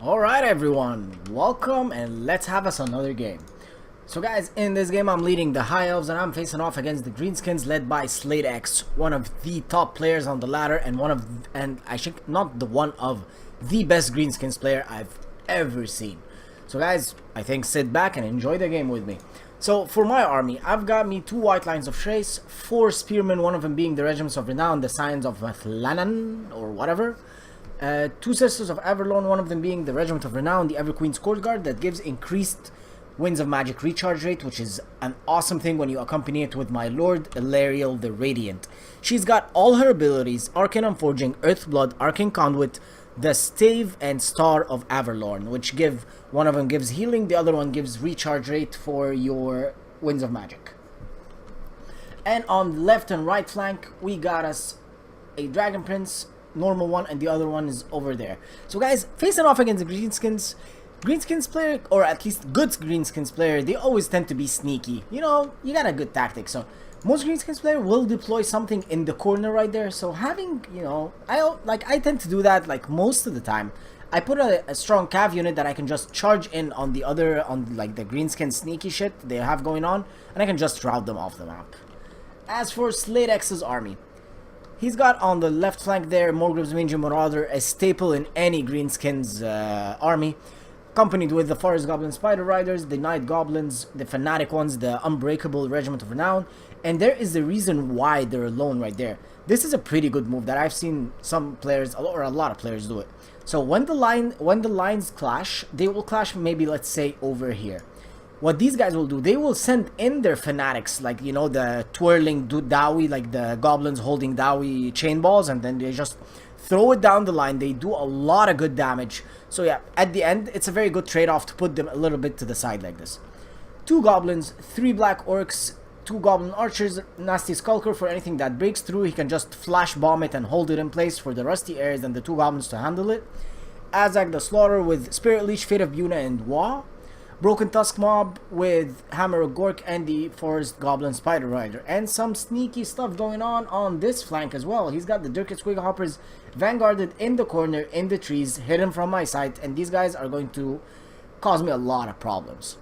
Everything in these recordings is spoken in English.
Alright everyone, welcome and let's have us another game. So guys, in this game I'm leading the High Elves and I'm facing off against the Greenskins led by Slade X, one of the top players on the ladder and I think not the one of the best Greenskins player I've ever seen. So guys, I think sit back and enjoy the game with me. So for my army, I've got me 2 White Lines of Trace, 4 Spearmen, one of them being the Regiments of Renown, the Scions of Mathlanan or whatever. 2 Sisters of Everlorn, one of them being the Regiment of Renown, the Everqueen's Court Guard, that gives increased Winds of Magic recharge rate, which is an awesome thing when you accompany it with my Lord Ilariel the Radiant. She's got all her abilities: Arcane Unforging, Earthblood, Arcane Conduit, the Stave, and Star of Everlorn, which give, one of them gives healing, the other one gives recharge rate for your Winds of Magic. And on the left and right flank, we got us a Dragon Prince, normal one, and the other one is over there. So guys, facing off against the Greenskins player, or at least good Greenskins player, they always tend to be sneaky. You know, you got a good tactic. So most Greenskins player will deploy something in the corner right there. So having, you know, I tend to do that like most of the time. I put a strong cav unit that I can just charge in on the other, on like the Greenskin sneaky shit they have going on, and I can just rout them off the map. As for Slade X's army, he's got on the left flank there Morgrim's Mangy Marauder, a staple in any Greenskins army, accompanied with the Forest Goblin Spider Riders, the Night Goblins, the Fanatic ones, the Unbreakable Regiment of Renown, and there is the reason why they're alone right there. This is a pretty good move that I've seen some players, or a lot of players, do it. So when the lines clash, they will clash maybe, let's say, over here. What these guys will do, they will send in their fanatics, like, you know, the twirling Dowie, like the goblins holding Dowie chain balls, and then they just throw it down the line. They do a lot of good damage. So yeah, at the end, it's a very good trade-off to put them a little bit to the side like this. 2 goblins, 3 black orcs, 2 goblin archers, nasty skulker for anything that breaks through. He can just flash bomb it and hold it in place for the rusty airs and the 2 goblins to handle it. Azag the Slaughter with Spirit Leech, Fate of Buna, and Wa. Broken Tusk Mob with Hammer of Gork and the Forest Goblin Spider Rider. And some sneaky stuff going on this flank as well. He's got the Dirkit Squig Hoppers vanguarded in the corner, in the trees, hidden from my sight. And these guys are going to cause me a lot of problems.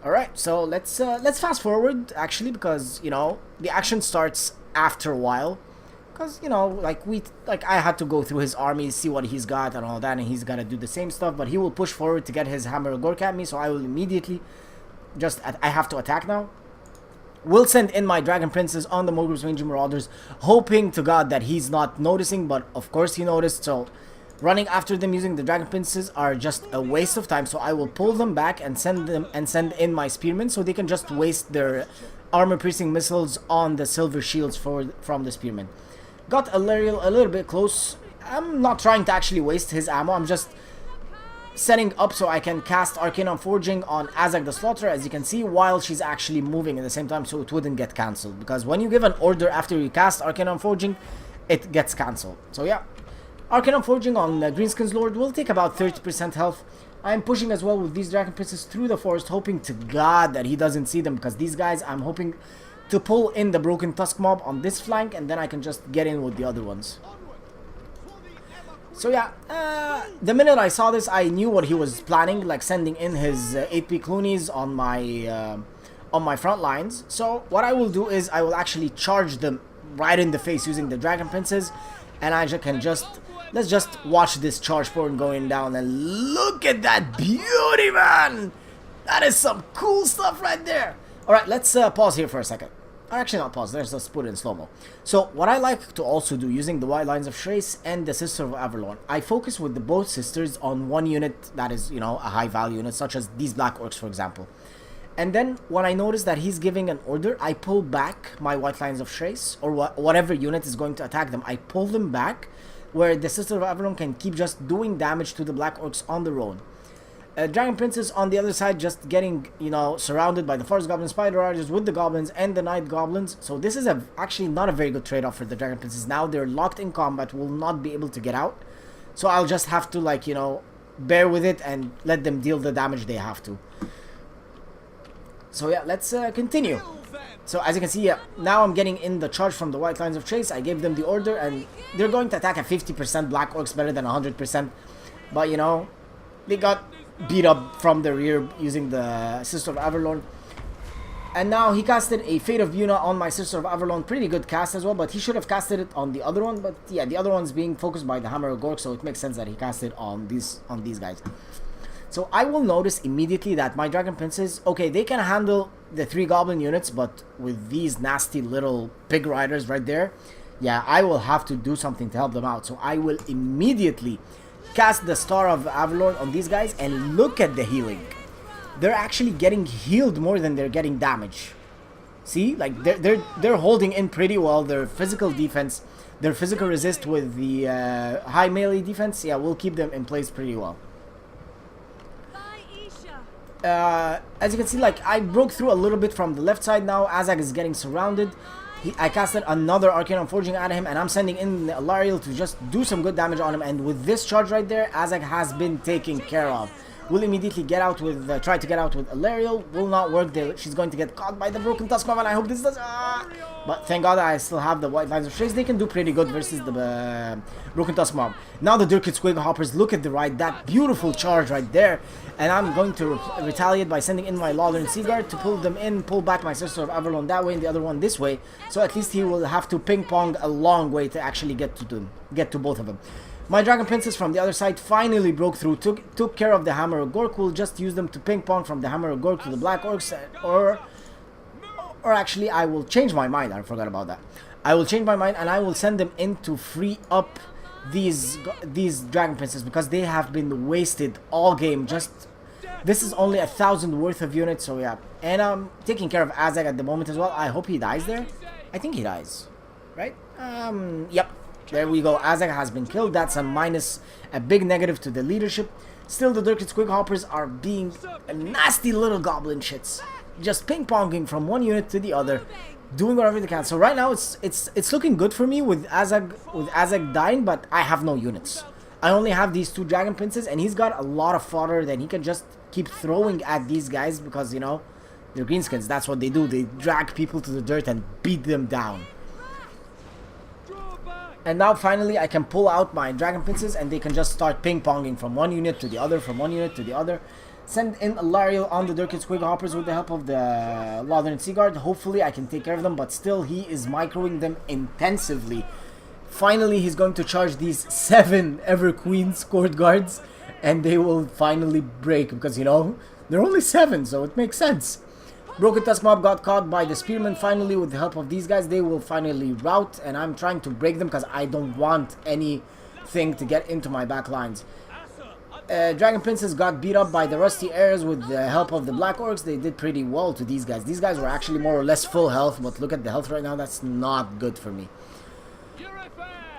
Alright, so let's fast forward, actually, because, you know, the action starts after a while. Because, you know, I had to go through his army, see what he's got and all that, and he's got to do the same stuff, but he will push forward to get his Hammer of Gork at me, so I will immediately I have to attack now. We'll send in my Dragon Princes on the Morgrim's Mangy Marauders, hoping to God that he's not noticing, but of course he noticed, so running after them using the Dragon Princes are just a waste of time, so I will pull them back and send in my Spearmen, so they can just waste their armor-piercing missiles on the silver shields from the Spearmen. Got Ilariel a little bit close. I'm not trying to actually waste his ammo. I'm just setting up so I can cast Arcane Unforging on Azag the Slaughter, as you can see, while she's actually moving at the same time, so it wouldn't get cancelled. Because when you give an order after you cast Arcane Unforging, it gets cancelled. So yeah, Arcane Unforging on Greenskins Lord will take about 30% health. I'm pushing as well with these Dragon Princes through the forest, hoping to God that he doesn't see them, because these guys, I'm hoping to pull in the Broken Tusk Mob on this flank, and then I can just get in with the other ones. So yeah, the minute I saw this, I knew what he was planning, like sending in his 8p Cloonies on my front lines. So what I will do is I will actually charge them right in the face using the Dragon Princes, and let's just watch this charge porn going down, and look at that beauty, man! That is some cool stuff right there! Alright, let's pause here for a second. Actually, not pause, let's just put it in slow-mo. So, what I like to also do, using the White Lines of Trace and the Sister of Everlorn, I focus with both sisters on one unit that is, you know, a high-value unit, such as these Black Orcs, for example. And then, when I notice that he's giving an order, I pull back my White Lines of Trace, or whatever unit is going to attack them. I pull them back, where the Sister of Everlorn can keep just doing damage to the Black Orcs on their own. Dragon Princes on the other side just getting, you know, surrounded by the Forest Goblin Spider Riders with the Goblins and the Night Goblins. So this is actually not a very good trade-off for the Dragon Princes. Now they're locked in combat, will not be able to get out. So I'll just have to, like, you know, bear with it and let them deal the damage they have to. So yeah, let's continue. So as you can see, yeah, now I'm getting in the charge from the White Lines of Trace. I gave them the order, and they're going to attack at 50% Black Orcs, better than 100%. But, you know, they got beat up from the rear using the Sister of Avalon. And now he casted a Fate of Yuna on my Sister of Avalon. Pretty good cast as well, but he should have casted it on the other one. But yeah, the other one's being focused by the Hammer of Gork, so it makes sense that he cast it on these guys. So I will notice immediately that my Dragon Princes, okay, they can handle the 3 Goblin units, but with these nasty little pig riders right there, yeah, I will have to do something to help them out. So I will immediately cast the Star of Avalon on these guys, and look at the healing. They're actually getting healed more than they're getting damage. See, like they're holding in pretty well. Their physical defense, their physical resist with the high melee defense, yeah, will keep them in place pretty well. As you can see, like I broke through a little bit from the left side now. Azag is getting surrounded. I casted another Arcane Forging at him, and I'm sending in Alariel to just do some good damage on him. And with this charge right there, Azag has been taken care of. Will immediately get out with, try to get out with Alariel. Will not work. She's going to get caught by the Broken Tusk Mob, and I hope this does. But thank God I still have the White Lines of Trace. They can do pretty good versus the Broken Tusk Mob. Now the Dirkit Squig Hoppers, look at the right, that beautiful charge right there. And I'm going to retaliate by sending in my Lothern Seaguard to pull them in, pull back my Sister of Avalon that way and the other one this way. So at least he will have to ping pong a long way to actually get to both of them. My Dragon Princess from the other side finally broke through, took care of the Hammer of Gork. We'll just use them to ping pong from the Hammer of Gork to the Black Orcs, or actually I will change my mind. I forgot about that. I will change my mind and I will send them in to free up these Dragon Princes, because they have been wasted all game. Just this is only 1,000 worth of units, so yeah. And I'm taking care of Azag at the moment as well. I hope he dies there. I think he dies, right? Yep. There we go. Azag has been killed. That's a minus, a big negative to the leadership. Still, the Dirkit Squig Hoppers are being nasty little goblin shits, just ping-ponging from one unit to the other, doing whatever they can. So right now, it's looking good for me with Azag dying, but I have no units. I only have these 2 Dragon Princes, and he's got a lot of fodder that he can just keep throwing at these guys, because, you know, they're greenskins. That's what they do. They drag people to the dirt and beat them down. And now finally I can pull out my Dragon Princes, and they can just start ping-ponging from one unit to the other, from one unit to the other. Send in Alariel on the Dirkit Squig Hoppers with the help of the Lothern Seaguard. Hopefully I can take care of them, but still he is microing them intensively. Finally he's going to charge these 7 Everqueen Court Guards, and they will finally break, because, you know, they're only 7, so it makes sense. Broken Tusk Mob got caught by the Spearmen. Finally, with the help of these guys, they will finally rout, and I'm trying to break them because I don't want anything to get into my back lines. Dragon Princess got beat up by the Rusty Heirs with the help of the Black Orcs. They did pretty well to these guys. These guys were actually more or less full health, but look at the health right now. That's not good for me.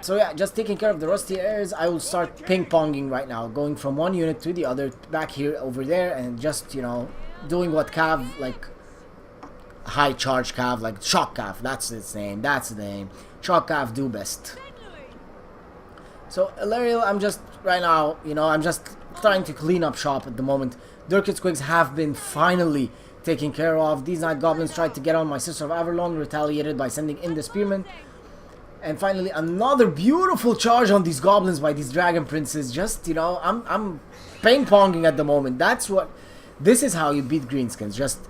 So yeah, just taking care of the Rusty Heirs. I will start ping-ponging right now, going from one unit to the other, back here, over there, and just, you know, doing what Cav, like, high charge Cav, like Shock Cav, that's its name, that's the name. Shock Cav do best. So Alariel, I'm just, right now, you know, I'm just trying to clean up shop at the moment. Dirkit Squigs have been finally taken care of. These Night Goblins tried to get on my Sister of Avalon, retaliated by sending in the Spearmen. And finally, another beautiful charge on these Goblins by these Dragon Princes. Just, you know, I'm ping-ponging at the moment. That's what, this is how you beat greenskins. Just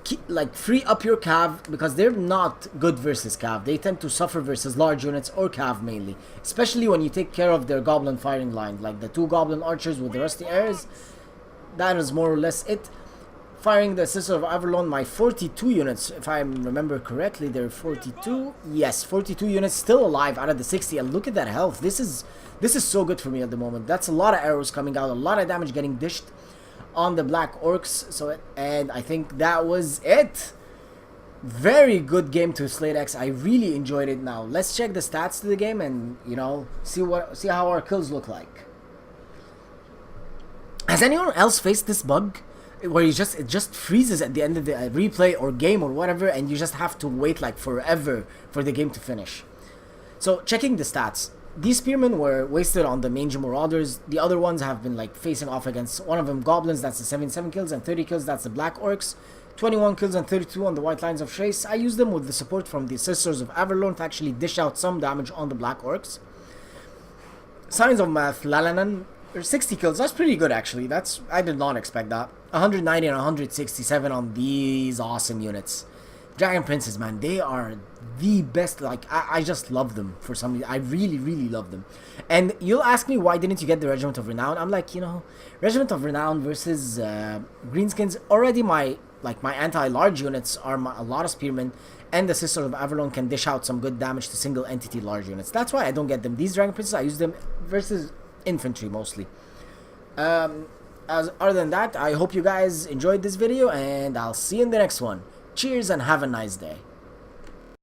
keep, like, free up your Cav, because they're not good versus Cav. They tend to suffer versus large units or Cav mainly, especially when you take care of their Goblin firing line, like the 2 Goblin Archers with the Rusty Heirs. That is more or less it. Firing the Sister of Avalon, my 42 units, if I remember correctly, they're 42. Yes, 42 units still alive out of the 60, and look at that health. This is so good for me at the moment. That's a lot of arrows coming out, a lot of damage getting dished on the Black Orcs. So, and I think that was it. Very good game to Slate X. I really enjoyed it. Now let's check the stats to the game and, you know, see how our kills look like. Has anyone else faced this bug where it just freezes at the end of the replay or game or whatever, and you just have to wait like forever for the game to finish? So checking the stats, these Spearmen were wasted on the Mangy Marauders. The other ones have been like facing off against one of them Goblins, that's the 77 kills, and 30 kills, that's the Black Orcs. 21 kills and 32 on the White Lines of Trace. I used them with the support from the Sisters of Avalon to actually dish out some damage on the Black Orcs. Signs of Mathlalanan, or 60 kills. That's pretty good, actually. I did not expect that. 190 and 167 on these awesome units. Dragon Princes, man, they are the best. Like, I just love them for some reason. I really, really love them. And you'll ask me, why didn't you get the Regiment of Renown? I'm like, Regiment of Renown versus Greenskins, already my anti-large units are a lot of Spearmen, and the Sisters of Avalon can dish out some good damage to single entity large units. That's why I don't get them. These Dragon Princes, I use them versus infantry mostly. Other than that, I hope you guys enjoyed this video, and I'll see you in the next one. Cheers and have a nice day.